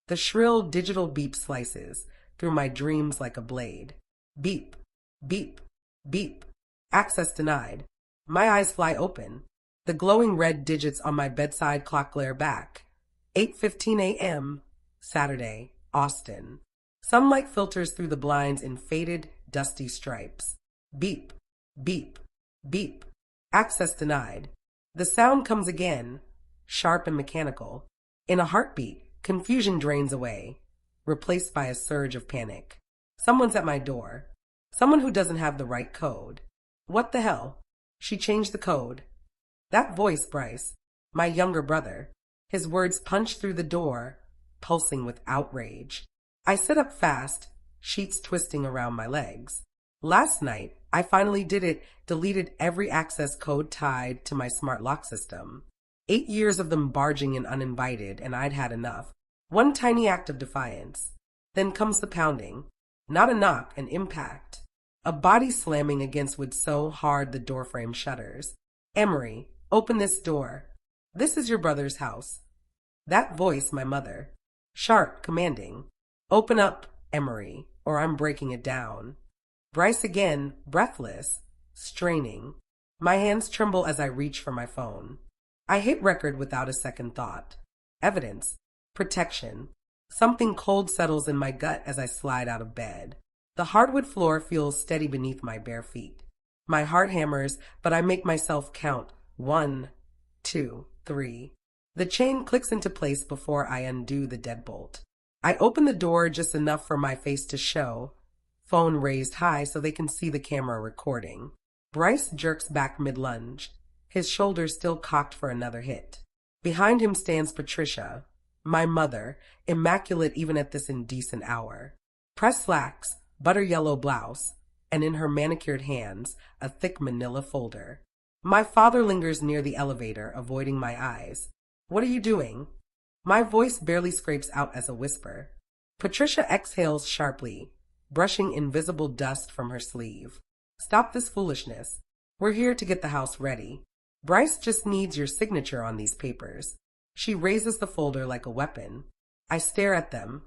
The shrill digital beep slices through my dreams like a blade. Beep, beep, beep. Access denied. My eyes fly open. The glowing red digits on my bedside clock glare back. 8:15 a.m. Saturday, Austin. Sunlight filters through the blinds in faded, dusty stripes. Beep, beep, beep. Access denied. The sound comes again, sharp and mechanical. In a heartbeat, confusion drains away, replaced by a surge of panic. Someone's at my door. Someone who doesn't have the right code. What the hell? She changed the code. That voice, Bryce. My younger brother. His words punch through the door, pulsing with outrage. I sit up fast, sheets twisting around my legs. Last night, I finally did it, deleted every access code tied to my smart lock system. 8 years of them barging in uninvited, and I'd had enough. One tiny act of defiance. Then comes the pounding. Not a knock, an impact. A body slamming against wood so hard the doorframe shudders. Emery, open this door. This is your brother's house. That voice, my mother. Sharp, commanding. Open up, Emery, or I'm breaking it down. Bryce again, breathless, straining. My hands tremble as I reach for my phone. I hit record without a second thought. Evidence. Protection. Something cold settles in my gut as I slide out of bed. The hardwood floor feels steady beneath my bare feet. My heart hammers, but I make myself count. 1, 2, 3. The chain clicks into place before I undo the deadbolt. I open the door just enough for my face to show, phone raised high so they can see the camera recording. Bryce jerks back mid-lunge, his shoulders still cocked for another hit. Behind him stands Patricia, my mother, immaculate even at this indecent hour. Pressed slacks, butter yellow blouse, and in her manicured hands, a thick manila folder. My father lingers near the elevator, avoiding my eyes. What are you doing? My voice barely scrapes out as a whisper. Patricia exhales sharply, brushing invisible dust from her sleeve. Stop this foolishness. We're here to get the house ready. Bryce just needs your signature on these papers. She raises the folder like a weapon. I stare at them,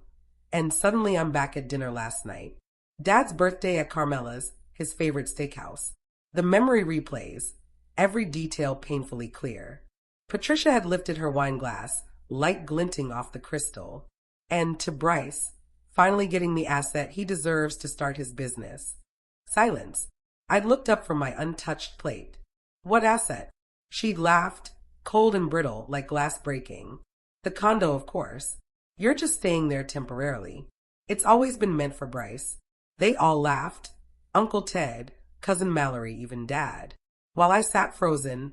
and suddenly I'm back at dinner last night. Dad's birthday at Carmela's, his favorite steakhouse. The memory replays, every detail painfully clear. Patricia had lifted her wine glass, light glinting off the crystal. And to Bryce, finally getting the asset he deserves to start his business. Silence. I'd looked up from my untouched plate. What asset? She'd laughed, cold and brittle, like glass breaking. The condo, of course. You're just staying there temporarily. It's always been meant for Bryce. They all laughed. Uncle Ted, Cousin Mallory, even Dad. While I sat frozen,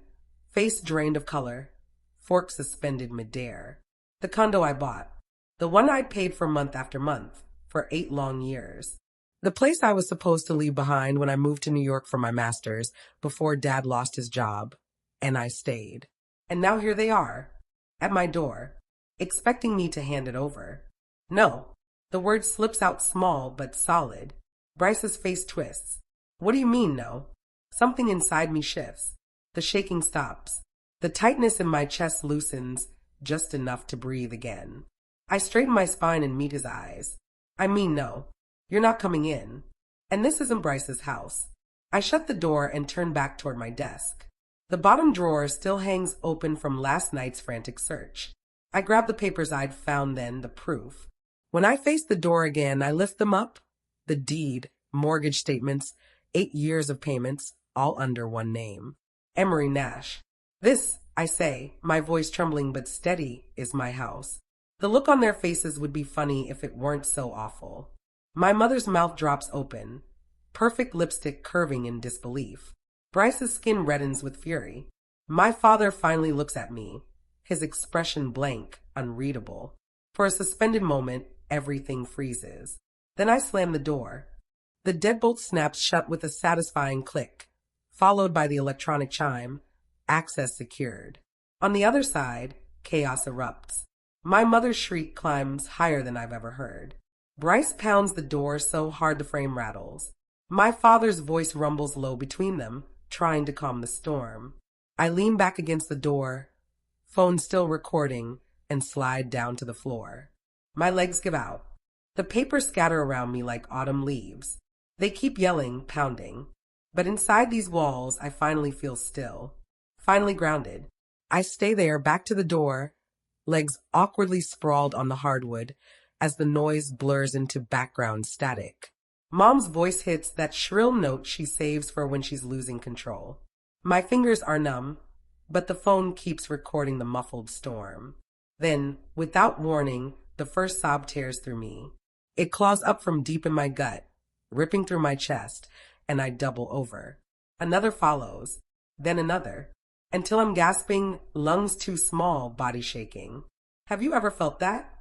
face drained of color, fork suspended midair. The condo I bought. The one I'd paid for month after month, for 8 long years. The place I was supposed to leave behind when I moved to New York for my master's before Dad lost his job. And I stayed. And now here they are, at my door, expecting me to hand it over. No. The word slips out small but solid. Bryce's face twists. What do you mean, no? Something inside me shifts. The shaking stops. The tightness in my chest loosens just enough to breathe again. I straighten my spine and meet his eyes. I mean, no. You're not coming in. And this isn't Bryce's house. I shut the door and turn back toward my desk. The bottom drawer still hangs open from last night's frantic search. I grab the papers I'd found then, the proof. When I face the door again, I lift them up. The deed, mortgage statements, 8 years of payments, all under one name. Emery Nash. This, I say, my voice trembling but steady, is my house. The look on their faces would be funny if it weren't so awful. My mother's mouth drops open, perfect lipstick curving in disbelief. Bryce's skin reddens with fury. My father finally looks at me, his expression blank, unreadable. For a suspended moment, everything freezes. Then I slam the door. The deadbolt snaps shut with a satisfying click, followed by the electronic chime, access secured. On the other side, chaos erupts. My mother's shriek climbs higher than I've ever heard. Bryce pounds the door so hard the frame rattles. My father's voice rumbles low between them, trying to calm the storm. I lean back against the door, phone still recording, and slide down to the floor. My legs give out. The papers scatter around me like autumn leaves. They keep yelling, pounding. But inside these walls, I finally feel still. Finally grounded. I stay there, back to the door, legs awkwardly sprawled on the hardwood as the noise blurs into background static. Mom's voice hits that shrill note she saves for when she's losing control. My fingers are numb, but the phone keeps recording the muffled storm. Then, without warning, the first sob tears through me. It claws up from deep in my gut, ripping through my chest, and I double over. Another follows, then another, until I'm gasping, lungs too small, body shaking. Have you ever felt that?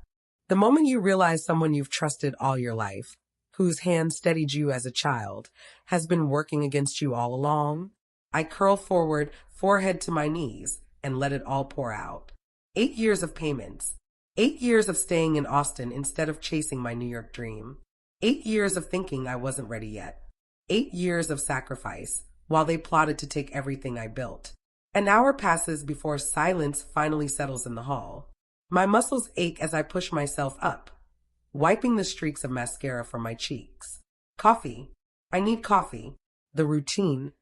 The moment you realize someone you've trusted all your life, whose hand steadied you as a child, has been working against you all along. I curl forward, forehead to my knees, and let it all pour out. 8 years of payments. 8 years of staying in Austin instead of chasing my New York dream. 8 years of thinking I wasn't ready yet. 8 years of sacrifice, while they plotted to take everything I built. An hour passes before silence finally settles in the hall. My muscles ache as I push myself up, wiping the streaks of mascara from my cheeks. Coffee. I need coffee. The routine,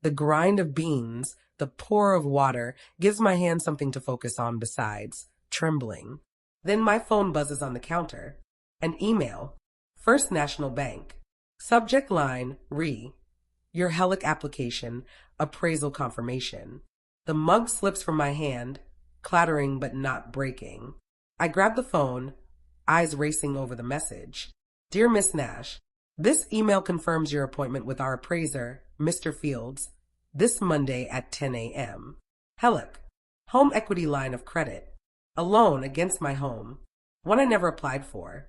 the grind of beans, the pour of water gives my hand something to focus on besides trembling. Then my phone buzzes on the counter. An email. First National Bank. Subject line, your HELIC application, appraisal confirmation. The mug slips from my hand, clattering but not breaking. I grab the phone, eyes racing over the message. Dear Miss Nash, this email confirms your appointment with our appraiser, Mr. Fields, this Monday at 10 a.m. HELIC, home equity line of credit. A loan against my home, one I never applied for.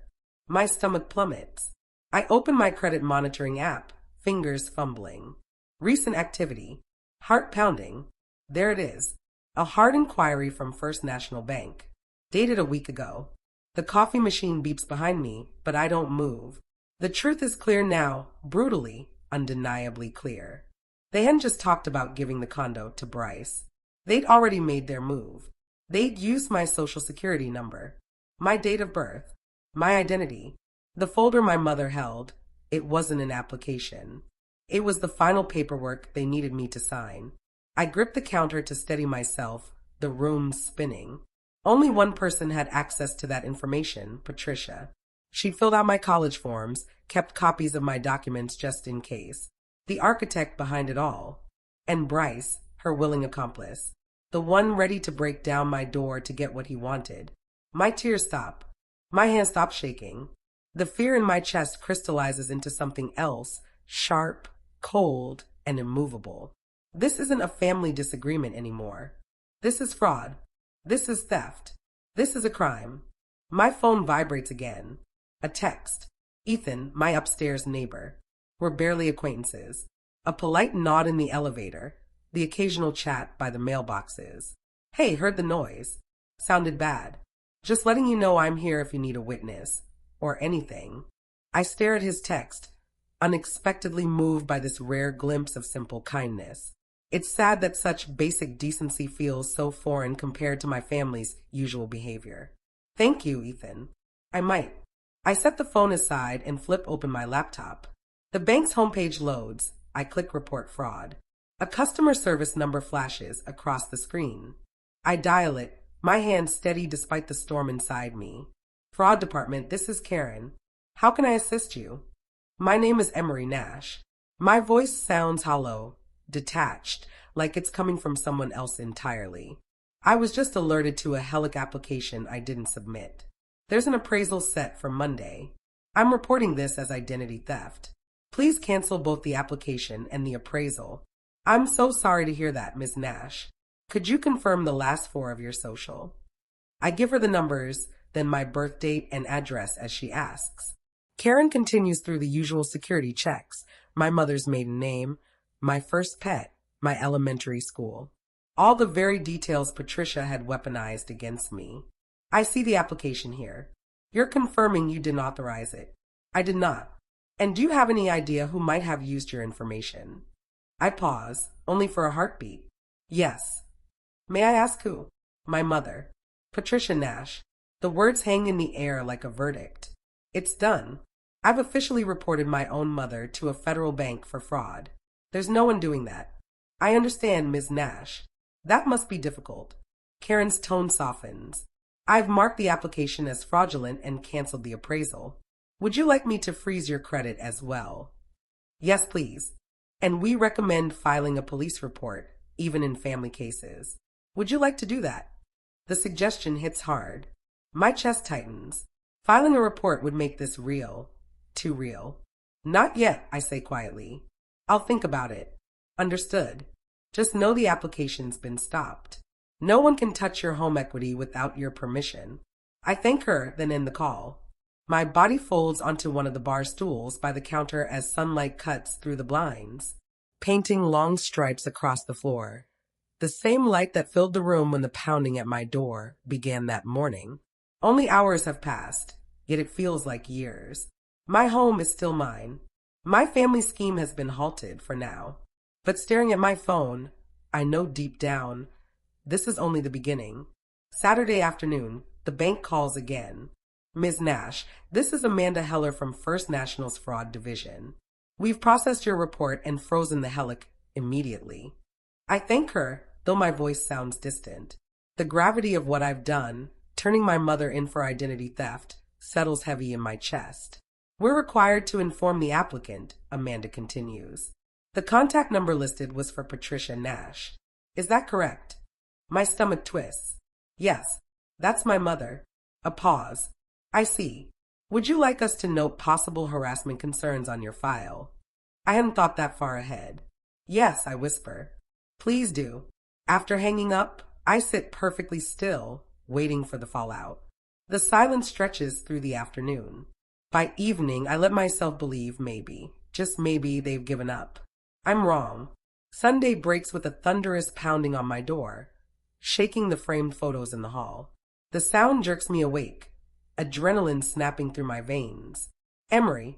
My stomach plummets. I open my credit monitoring app, fingers fumbling. Recent activity, heart pounding. There it is, a hard inquiry from First National Bank, dated a week ago. The coffee machine beeps behind me, but I don't move. The truth is clear now, brutally, undeniably clear. They hadn't just talked about giving the condo to Bryce. They'd already made their move. They'd used my social security number, my date of birth, my identity. The folder my mother held, it wasn't an application. It was the final paperwork they needed me to sign. I gripped the counter to steady myself, the room spinning. Only one person had access to that information, Patricia. She filled out my college forms, kept copies of my documents just in case. The architect behind it all. And Bryce, her willing accomplice. The one ready to break down my door to get what he wanted. My tears stop. My hand stops shaking. The fear in my chest crystallizes into something else, sharp, cold, and immovable. This isn't a family disagreement anymore. This is fraud. This is theft. This is a crime. My phone vibrates again. A text. Ethan, my upstairs neighbor. We're barely acquaintances. A polite nod in the elevator. The occasional chat by the mailboxes. Hey, heard the noise. Sounded bad. Just letting you know I'm here if you need a witness. Or anything. I stare at his text, unexpectedly moved by this rare glimpse of simple kindness. It's sad that such basic decency feels so foreign compared to my family's usual behavior. Thank you, Ethan. I might. I set the phone aside and flip open my laptop. The bank's homepage loads. I click report fraud. A customer service number flashes across the screen. I dial it, my hand steady despite the storm inside me. Fraud department, this is Karen. How can I assist you? My name is Emery Nash. My voice sounds hollow, detached, like it's coming from someone else entirely. I was just alerted to a HELIC application I didn't submit. There's an appraisal set for Monday. I'm reporting this as identity theft. Please cancel both the application and the appraisal. I'm so sorry to hear that, Ms. Nash. Could you confirm the last 4 of your social? I give her the numbers, then my birth date and address as she asks. Karen continues through the usual security checks, my mother's maiden name, my first pet, my elementary school. All the very details Patricia had weaponized against me. I see the application here. You're confirming you didn't authorize it. I did not. And do you have any idea who might have used your information? I pause, only for a heartbeat. Yes. May I ask who? My mother. Patricia Nash. The words hang in the air like a verdict. It's done. I've officially reported my own mother to a federal bank for fraud. There's no one doing that. I understand, Ms. Nash. That must be difficult. Karen's tone softens. I've marked the application as fraudulent and canceled the appraisal. Would you like me to freeze your credit as well? Yes, please. And we recommend filing a police report, even in family cases. Would you like to do that? The suggestion hits hard. My chest tightens. Filing a report would make this real. Too real. Not yet, I say quietly. I'll think about it. Understood. Just know the application's been stopped. No one can touch your home equity without your permission. I thank her, then end the call. My body folds onto one of the bar stools by the counter as sunlight cuts through the blinds, painting long stripes across the floor. The same light that filled the room when the pounding at my door began that morning. Only hours have passed, yet it feels like years. My home is still mine. My family scheme has been halted for now. But staring at my phone, I know deep down, this is only the beginning. Saturday afternoon, the bank calls again. Ms. Nash, this is Amanda Heller from First National's Fraud Division. We've processed your report and frozen the HELIC immediately. I thank her, though my voice sounds distant. The gravity of what I've done, turning my mother in for identity theft, settles heavy in my chest. We're required to inform the applicant, Amanda continues. The contact number listed was for Patricia Nash. Is that correct? My stomach twists. Yes, that's my mother. A pause. I see. Would you like us to note possible harassment concerns on your file? I hadn't thought that far ahead. Yes, I whisper. Please do. After hanging up, I sit perfectly still, waiting for the fallout. The silence stretches through the afternoon. By evening, I let myself believe maybe, just maybe, they've given up. I'm wrong. Sunday breaks with a thunderous pounding on my door, shaking the framed photos in the hall. The sound jerks me awake, adrenaline snapping through my veins. Emery.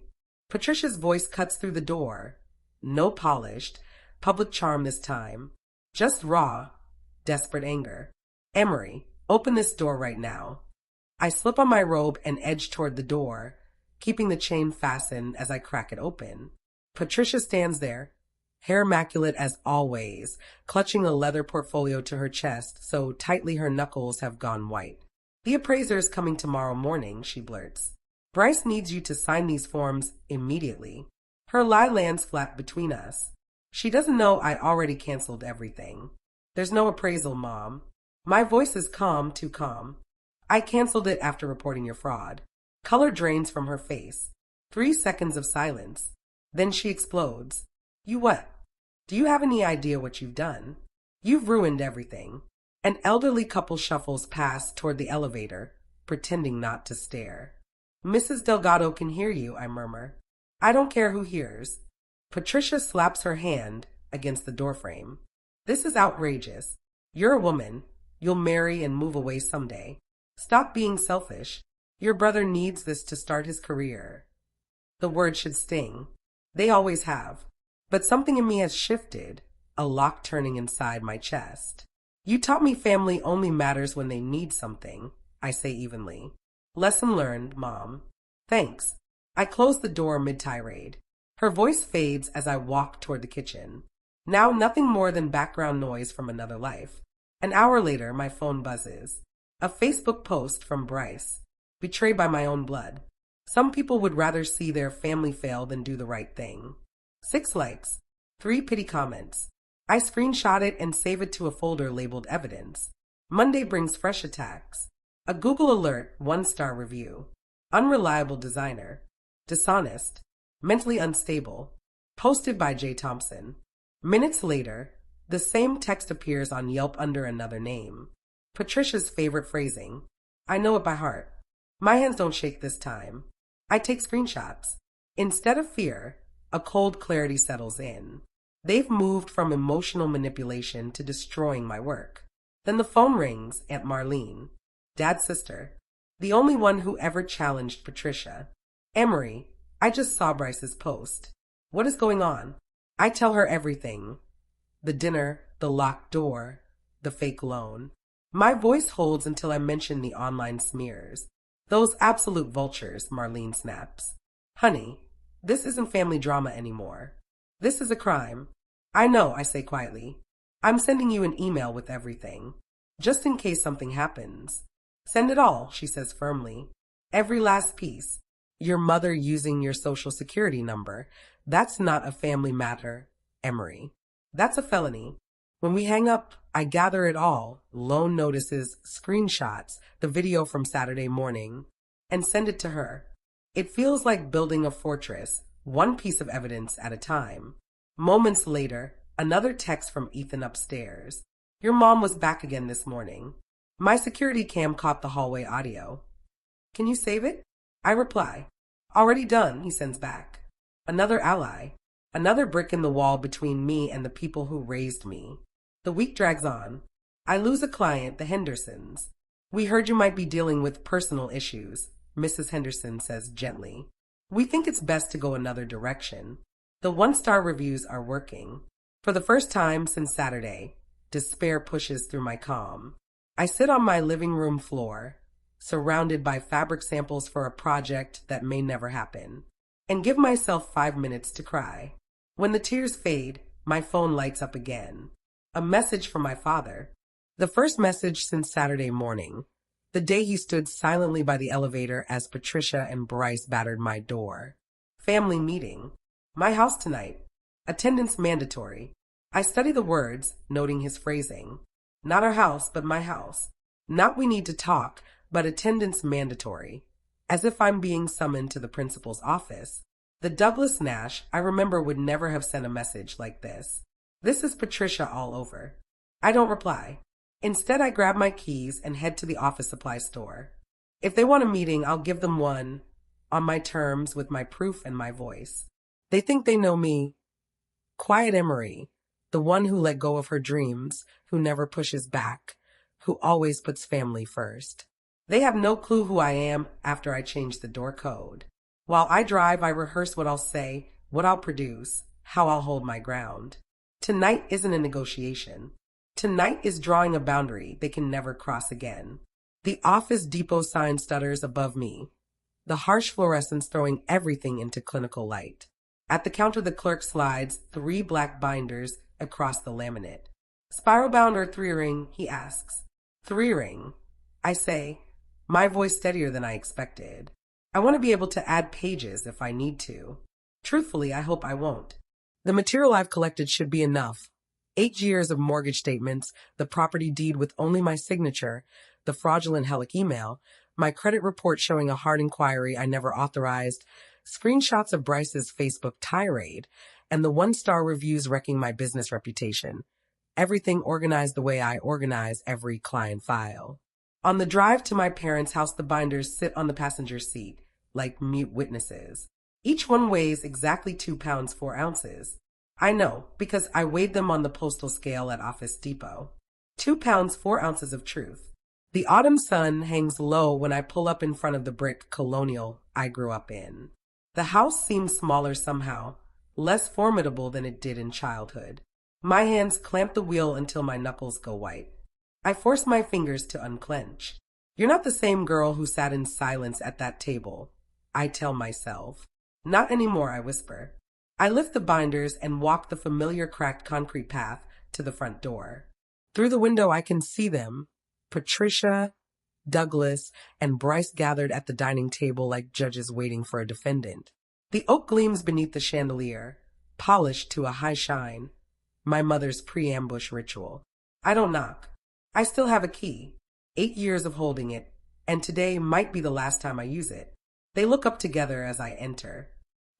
Patricia's voice cuts through the door. No polished, public charm this time. Just raw, desperate anger. Emery, open this door right now. I slip on my robe and edge toward the door, keeping the chain fastened as I crack it open. Patricia stands there, hair immaculate as always, clutching a leather portfolio to her chest so tightly her knuckles have gone white. The appraiser is coming tomorrow morning, she blurts. Bryce needs you to sign these forms immediately. Her lie lands flat between us. She doesn't know I already canceled everything. There's no appraisal, Mom. My voice is calm, too calm. I canceled it after reporting your fraud. Color drains from her face. 3 seconds of silence. Then she explodes. You what? Do you have any idea what you've done? You've ruined everything. An elderly couple shuffles past toward the elevator, pretending not to stare. Mrs. Delgado can hear you, I murmur. I don't care who hears. Patricia slaps her hand against the doorframe. This is outrageous. You're a woman. You'll marry and move away someday. Stop being selfish. Your brother needs this to start his career. The word should sting. They always have. But something in me has shifted, a lock turning inside my chest. You taught me family only matters when they need something, I say evenly. Lesson learned, Mom. Thanks. I close the door mid-tirade. Her voice fades as I walk toward the kitchen. Now nothing more than background noise from another life. An hour later, my phone buzzes. A Facebook post from Bryce. Betrayed by my own blood. Some people would rather see their family fail than do the right thing. 6 likes. 3 pity comments. I screenshot it and save it to a folder labeled evidence. Monday brings fresh attacks. A Google alert, 1-star review. Unreliable designer. Dishonest. Mentally unstable. Posted by J. Thompson. Minutes later, the same text appears on Yelp under another name. Patricia's favorite phrasing. I know it by heart. My hands don't shake this time. I take screenshots. Instead of fear, a cold clarity settles in. They've moved from emotional manipulation to destroying my work. Then the phone rings, Aunt Marlene, Dad's sister, the only one who ever challenged Patricia. Emery, I just saw Bryce's post. What is going on? I tell her everything. The dinner, the locked door, the fake loan. My voice holds until I mention the online smears. Those absolute vultures, Marlene snaps. Honey, this isn't family drama anymore. This is a crime. I know, I say quietly. I'm sending you an email with everything. Just in case something happens. Send it all, she says firmly. Every last piece. Your mother using your social security number. That's not a family matter, Emery. That's a felony. When we hang up, I gather it all, loan notices, screenshots, the video from Saturday morning, and send it to her. It feels like building a fortress, one piece of evidence at a time. Moments later, another text from Ethan upstairs. Your mom was back again this morning. My security cam caught the hallway audio. Can you save it? I reply. Already done, he sends back. Another ally. Another brick in the wall between me and the people who raised me. The week drags on. I lose a client, the Hendersons. We heard you might be dealing with personal issues, Mrs. Henderson says gently. We think it's best to go another direction. The one-star reviews are working. For the first time since Saturday, despair pushes through my calm. I sit on my living room floor, surrounded by fabric samples for a project that may never happen, and give myself 5 minutes to cry. When the tears fade, my phone lights up again. A message from my father. The first message since Saturday morning, the day he stood silently by the elevator as Patricia and Bryce battered my door. Family meeting. My house tonight. Attendance mandatory. I study the words, noting his phrasing. Not our house, but my house. Not we need to talk, but attendance mandatory. As if I'm being summoned to the principal's office. The Douglas Nash I remember would never have sent a message like this. This is Patricia all over. I don't reply. Instead, I grab my keys and head to the office supply store. If they want a meeting, I'll give them one, on my terms with my proof and my voice. They think they know me. Quiet Emery, the one who let go of her dreams, who never pushes back, who always puts family first. They have no clue who I am after I change the door code. While I drive, I rehearse what I'll say, what I'll produce, how I'll hold my ground. Tonight isn't a negotiation. Tonight is drawing a boundary they can never cross again. The Office Depot sign stutters above me, the harsh fluorescence throwing everything into clinical light. At the counter, the clerk slides 3 black binders across the laminate. Spiral bound or 3-ring, he asks. 3-ring, I say, my voice steadier than I expected. I want to be able to add pages if I need to. Truthfully, I hope I won't. The material I've collected should be enough. 8 years of mortgage statements, the property deed with only my signature, the fraudulent Helic email, my credit report showing a hard inquiry I never authorized, screenshots of Bryce's Facebook tirade, and the 1-star reviews wrecking my business reputation. Everything organized the way I organize every client file. On the drive to my parents' house, the binders sit on the passenger seat, like mute witnesses. Each one weighs exactly 2 pounds 4 ounces. I know, because I weighed them on the postal scale at Office Depot. 2 pounds 4 ounces of truth. The autumn sun hangs low when I pull up in front of the brick colonial I grew up in. The house seems smaller somehow, less formidable than it did in childhood. My hands clamp the wheel until my knuckles go white. I force my fingers to unclench. You're not the same girl who sat in silence at that table, I tell myself. Not anymore, I whisper. I lift the binders and walk the familiar cracked concrete path to the front door. Through the window I can see them, Patricia, Douglas, and Bryce gathered at the dining table like judges waiting for a defendant. The oak gleams beneath the chandelier, polished to a high shine, my mother's pre-ambush ritual. I don't knock. I still have a key, 8 years of holding it, and today might be the last time I use it. They look up together as I enter.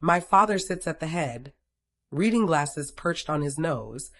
My father sits at the head, reading glasses perched on his nose,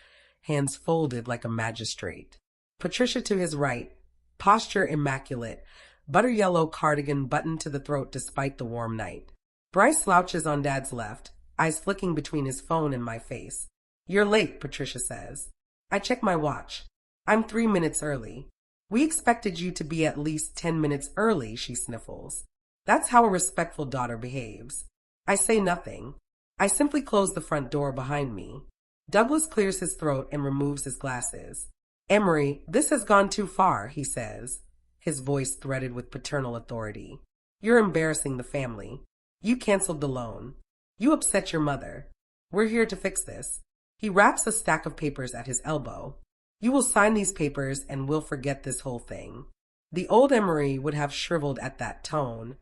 hands folded like a magistrate. Patricia to his right, posture immaculate, butter yellow cardigan buttoned to the throat despite the warm night. Bryce slouches on Dad's left, eyes flicking between his phone and my face. You're late, Patricia says. I check my watch. I'm 3 minutes early. We expected you to be at least 10 minutes early, she sniffles. That's how a respectful daughter behaves. I say nothing. I simply close the front door behind me. Douglas clears his throat and removes his glasses. Emery, this has gone too far, he says, his voice threaded with paternal authority. You're embarrassing the family. You canceled the loan. You upset your mother. We're here to fix this. He wraps a stack of papers at his elbow. You will sign these papers and we'll forget this whole thing. The old Emery would have shriveled at that tone,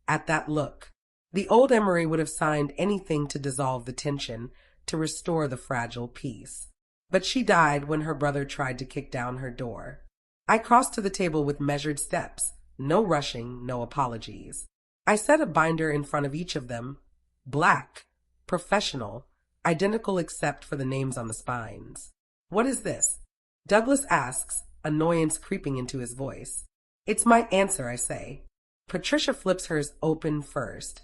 at that look. The old Emery would have signed anything to dissolve the tension, to restore the fragile peace. But she died when her brother tried to kick down her door. I crossed to the table with measured steps, no rushing, no apologies. I set a binder in front of each of them, black, professional, identical except for the names on the spines. What is this? Douglas asks, annoyance creeping into his voice. It's my answer, I say. Patricia flips hers open first,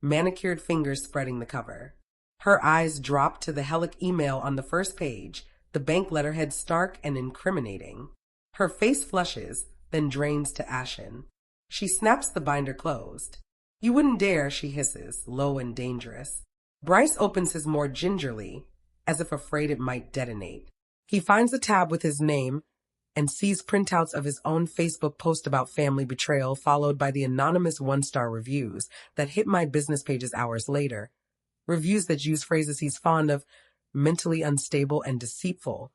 manicured fingers spreading the cover. Her eyes drop to the hellic email on the first page, the bank letterhead stark and incriminating. Her face flushes, then drains to ashen. She snaps the binder closed. You wouldn't dare, she hisses, low and dangerous. Bryce opens his more gingerly, as if afraid it might detonate. He finds the tab with his name and sees printouts of his own Facebook post about family betrayal, followed by the anonymous one-star reviews that hit my business pages hours later. Reviews that use phrases he's fond of, mentally unstable and deceitful,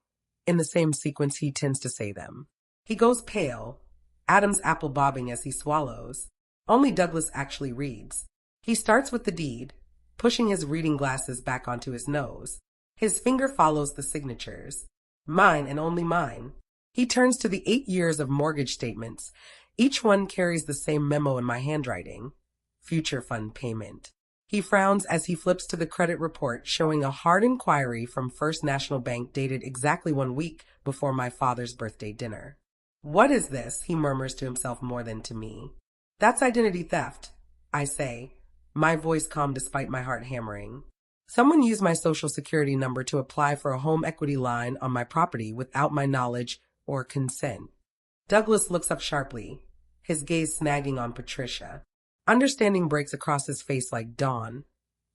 in the same sequence he tends to say them. He goes pale, Adam's apple bobbing as he swallows. Only Douglas actually reads. He starts with the deed, pushing his reading glasses back onto his nose. His finger follows the signatures. Mine and only mine. He turns to the 8 years of mortgage statements. Each one carries the same memo in my handwriting. Future fund payment. He frowns as he flips to the credit report showing a hard inquiry from First National Bank dated exactly 1 week before my father's birthday dinner. What is this? He murmurs to himself more than to me. That's identity theft, I say, my voice calm despite my heart hammering. Someone used my social security number to apply for a home equity line on my property without my knowledge or consent. Douglas looks up sharply, his gaze snagging on Patricia. Understanding breaks across his face like dawn,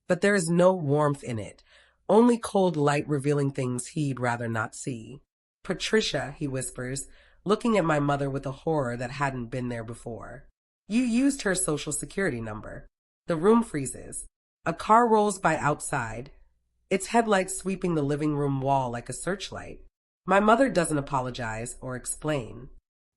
but there is no warmth in it, only cold light revealing things he'd rather not see. Patricia, he whispers, looking at my mother with a horror that hadn't been there before. You used her social security number. The room freezes. A car rolls by outside, its headlights sweeping the living room wall like a searchlight. My mother doesn't apologize or explain.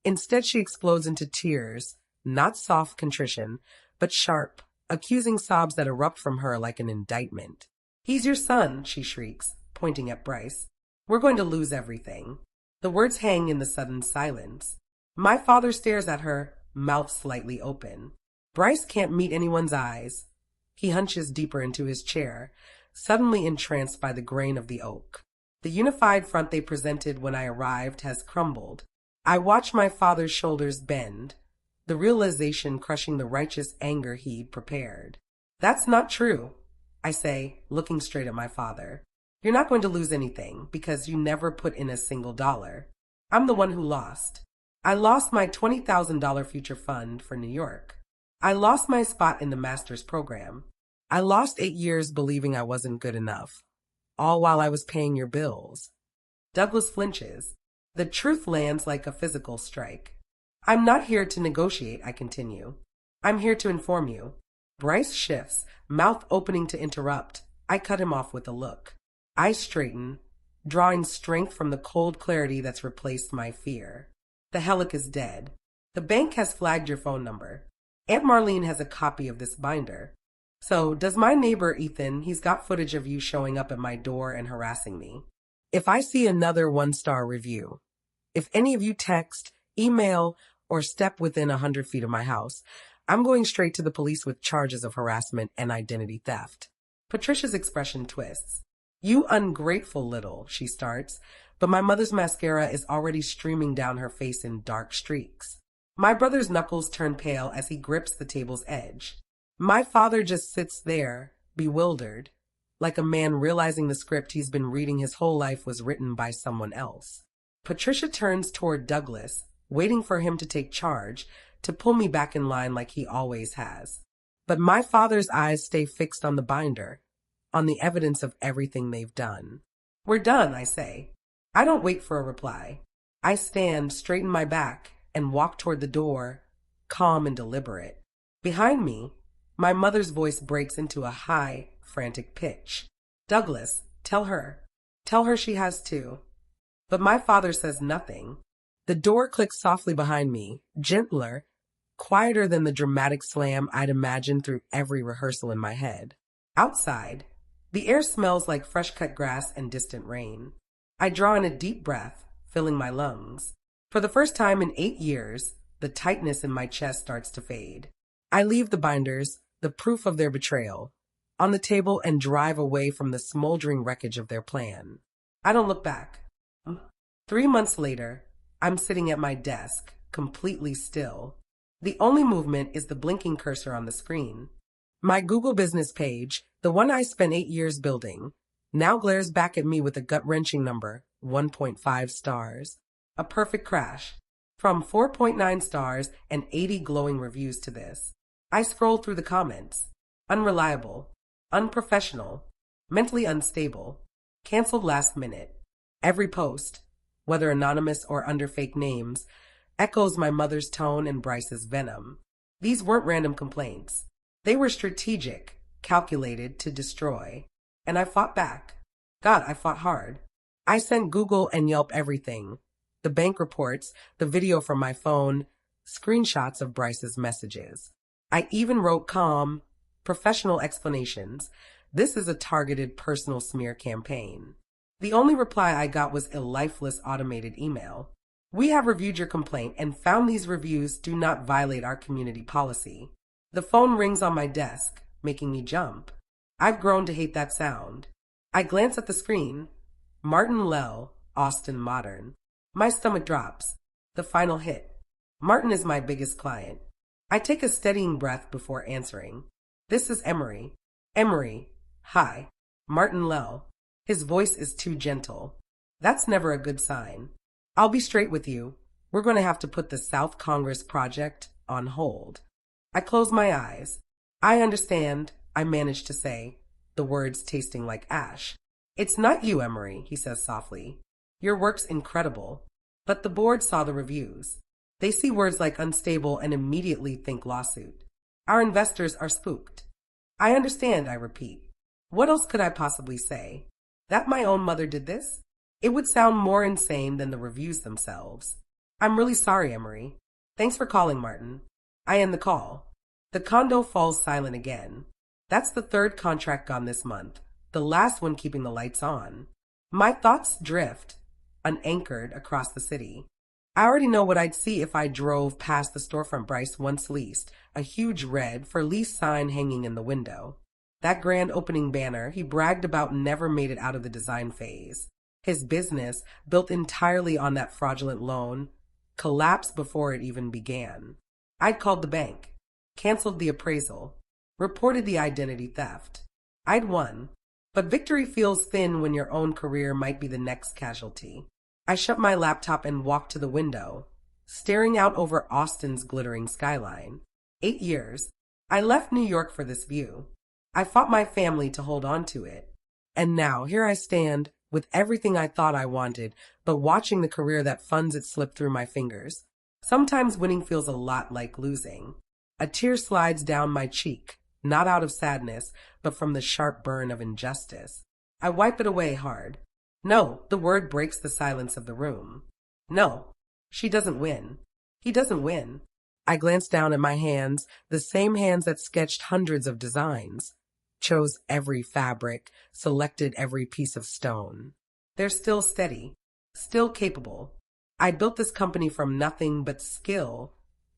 Instead, she explodes into tears, not soft contrition, but sharp, accusing sobs that erupt from her like an indictment. He's your son, she shrieks, pointing at Bryce. We're going to lose everything. The words hang in the sudden silence. My father stares at her, mouth slightly open. Bryce can't meet anyone's eyes. He hunches deeper into his chair, suddenly entranced by the grain of the oak. The unified front they presented when I arrived has crumbled. I watch my father's shoulders bend, the realization crushing the righteous anger he'd prepared. That's not true, I say, looking straight at my father. You're not going to lose anything because you never put in a single dollar. I'm the one who lost. I lost my $20,000 future fund for New York. I lost my spot in the master's program. I lost 8 years believing I wasn't good enough, all while I was paying your bills. Douglas flinches. The truth lands like a physical strike. I'm not here to negotiate, I continue. I'm here to inform you. Bryce shifts, mouth opening to interrupt. I cut him off with a look. I straighten, drawing strength from the cold clarity that's replaced my fear. The hellic is dead. The bank has flagged your phone number. Aunt Marlene has a copy of this binder. So, does my neighbor Ethan, he's got footage of you showing up at my door and harassing me. If I see another 1-star review, if any of you text, email, or step within 100 feet of my house, I'm going straight to the police with charges of harassment and identity theft. Patricia's expression twists. You ungrateful little, she starts, but my mother's mascara is already streaming down her face in dark streaks. My brother's knuckles turn pale as he grips the table's edge. My father just sits there, bewildered, like a man realizing the script he's been reading his whole life was written by someone else. Patricia turns toward Douglas, waiting for him to take charge, to pull me back in line like he always has. But my father's eyes stay fixed on the binder, on the evidence of everything they've done. We're done, I say. I don't wait for a reply. I stand, straighten my back, and walk toward the door, calm and deliberate. Behind me, my mother's voice breaks into a high, frantic pitch. Douglas, tell her. Tell her she has to. But my father says nothing. The door clicks softly behind me, gentler, quieter than the dramatic slam I'd imagined through every rehearsal in my head. Outside, the air smells like fresh-cut grass and distant rain. I draw in a deep breath, filling my lungs. For the first time in 8 years, the tightness in my chest starts to fade. I leave the binders, the proof of their betrayal, on the table and drive away from the smoldering wreckage of their plan. I don't look back. 3 months later, I'm sitting at my desk, completely still. The only movement is the blinking cursor on the screen. My Google business page, the one I spent 8 years building, now glares back at me with a gut-wrenching number, 1.5 stars. A perfect crash. From 4.9 stars and 80 glowing reviews to this. I scroll through the comments. Unreliable, unprofessional, mentally unstable, canceled last minute. Every post, whether anonymous or under fake names, echoes my mother's tone and Bryce's venom. These weren't random complaints. They were strategic, calculated to destroy. And I fought back. God, I fought hard. I sent Google and Yelp everything. The bank reports, the video from my phone, screenshots of Bryce's messages. I even wrote calm, professional explanations. This is a targeted personal smear campaign. The only reply I got was a lifeless automated email. We have reviewed your complaint and found these reviews do not violate our community policy. The phone rings on my desk, making me jump. I've grown to hate that sound. I glance at the screen. Martin Lell, Austin Modern. My stomach drops. The final hit. Martin is my biggest client. I take a steadying breath before answering. This is Emery. Emery. Hi. Martin Lell. His voice is too gentle. That's never a good sign. I'll be straight with you. We're going to have to put the South Congress project on hold. I close my eyes. I understand, I manage to say, the words tasting like ash. It's not you, Emery, he says softly. Your work's incredible. But the board saw the reviews. They see words like unstable and immediately think lawsuit. Our investors are spooked. I understand, I repeat. What else could I possibly say? That my own mother did this? It would sound more insane than the reviews themselves. I'm really sorry, Emery. Thanks for calling, Martin. I end the call. The condo falls silent again. That's the third contract gone this month, the last one keeping the lights on. My thoughts drift, unanchored across the city. I already know what I'd see if I drove past the storefront Bryce once leased, a huge red for lease sign hanging in the window. That grand opening banner he bragged about never made it out of the design phase. His business, built entirely on that fraudulent loan, collapsed before it even began. I'd called the bank, canceled the appraisal, reported the identity theft. I'd won, but victory feels thin when your own career might be the next casualty. I shut my laptop and walked to the window, staring out over Austin's glittering skyline. 8 years. I left New York for this view. I fought my family to hold on to it. And now, here I stand, with everything I thought I wanted, but watching the career that funds it slip through my fingers. Sometimes winning feels a lot like losing. A tear slides down my cheek, not out of sadness, but from the sharp burn of injustice. I wipe it away hard. No, the word breaks the silence of the room. No, she doesn't win. He doesn't win. I glance down at my hands, the same hands that sketched hundreds of designs, chose every fabric, selected every piece of stone. They're still steady, still capable. I built this company from nothing but skill,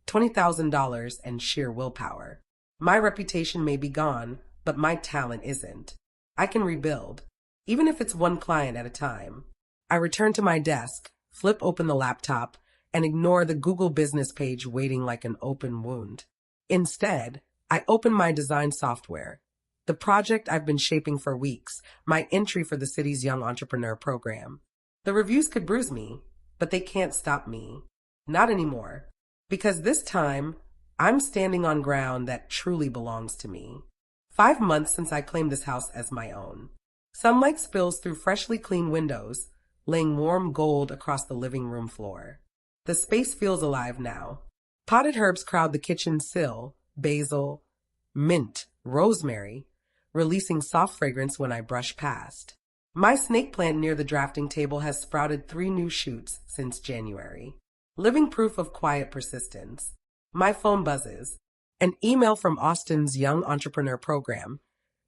$20,000 and sheer willpower. My reputation may be gone, but my talent isn't. I can rebuild, even if it's one client at a time. I return to my desk, flip open the laptop, and ignore the Google business page waiting like an open wound. Instead, I open my design software, the project I've been shaping for weeks, my entry for the city's Young Entrepreneur program. The reviews could bruise me, but they can't stop me. Not anymore. Because this time, I'm standing on ground that truly belongs to me. 5 months since I claimed this house as my own. Sunlight spills through freshly cleaned windows, laying warm gold across the living room floor. The space feels alive now. Potted herbs crowd the kitchen sill, basil, mint, rosemary, releasing soft fragrance when I brush past. My snake plant near the drafting table has sprouted 3 new shoots since January. Living proof of quiet persistence. My phone buzzes. An email from Austin's Young Entrepreneur Program,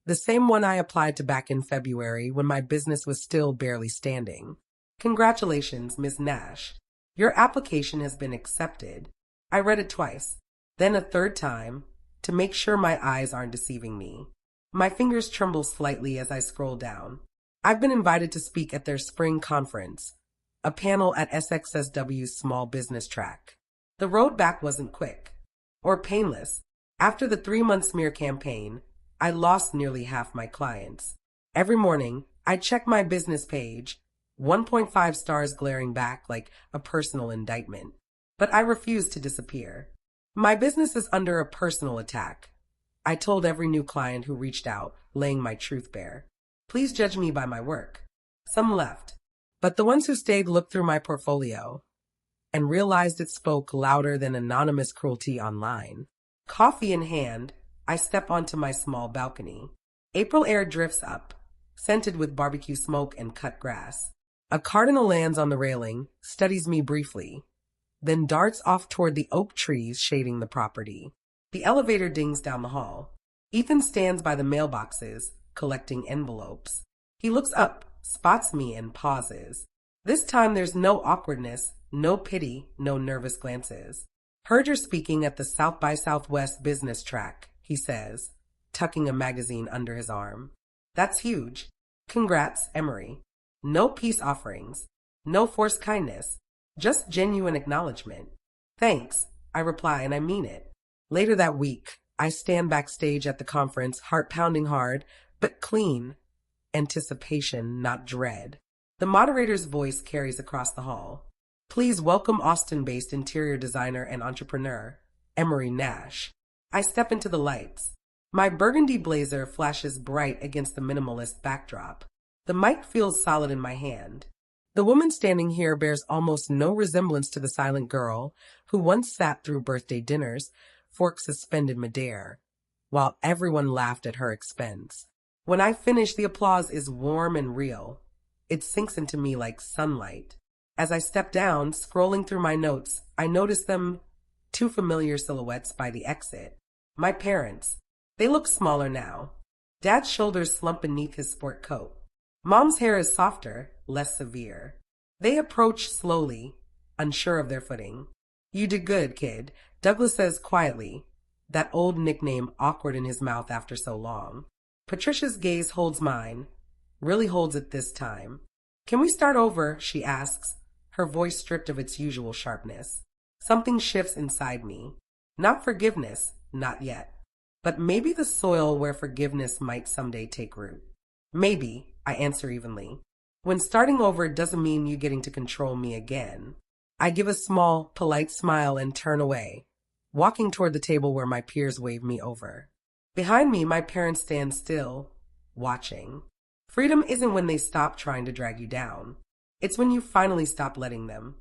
the same one I applied to back in February when my business was still barely standing. Congratulations, Ms. Nash. Your application has been accepted. I read it twice, then a third time, to make sure my eyes aren't deceiving me. My fingers tremble slightly as I scroll down. I've been invited to speak at their spring conference, a panel at SXSW's small business track. The road back wasn't quick or painless. After the 3-month smear campaign, I lost nearly half my clients. Every morning, I'd check my business page, 1.5 stars glaring back like a personal indictment. But I refused to disappear. My business is under a personal attack. I told every new client who reached out, laying my truth bare. Please judge me by my work. Some left, but the ones who stayed looked through my portfolio and realized it spoke louder than anonymous cruelty online. Coffee in hand, I step onto my small balcony. April air drifts up, scented with barbecue smoke and cut grass. A cardinal lands on the railing, studies me briefly, then darts off toward the oak trees shading the property. The elevator dings down the hall. Ethan stands by the mailboxes, collecting envelopes. He looks up, spots me, and pauses. This time there's no awkwardness, no pity, no nervous glances. Heard you're speaking at the South by Southwest business track, he says, tucking a magazine under his arm. That's huge. Congrats, Emery. No peace offerings, no forced kindness, just genuine acknowledgement. Thanks, I reply, and I mean it. Later that week, I stand backstage at the conference, heart pounding hard, but clean. Anticipation, not dread. The moderator's voice carries across the hall. Please welcome Austin-based interior designer and entrepreneur, Emery Nash. I step into the lights. My burgundy blazer flashes bright against the minimalist backdrop. The mic feels solid in my hand. The woman standing here bears almost no resemblance to the silent girl who once sat through birthday dinners, fork suspended midair, while everyone laughed at her expense. When I finish, the applause is warm and real. It sinks into me like sunlight. As I step down, scrolling through my notes, I notice them, 2 familiar silhouettes by the exit. My parents. They look smaller now. Dad's shoulders slump beneath his sport coat. Mom's hair is softer, less severe. They approach slowly, unsure of their footing. You did good, kid, Douglas says quietly, that old nickname awkward in his mouth after so long. Patricia's gaze holds mine, really holds it this time. Can we start over, she asks, her voice stripped of its usual sharpness. Something shifts inside me. Not forgiveness, not yet. But maybe the soil where forgiveness might someday take root. Maybe, I answer evenly. When starting over doesn't mean you getting to control me again. I give a small, polite smile and turn away, walking toward the table where my peers wave me over. Behind me, my parents stand still, watching. Freedom isn't when they stop trying to drag you down. It's when you finally stop letting them.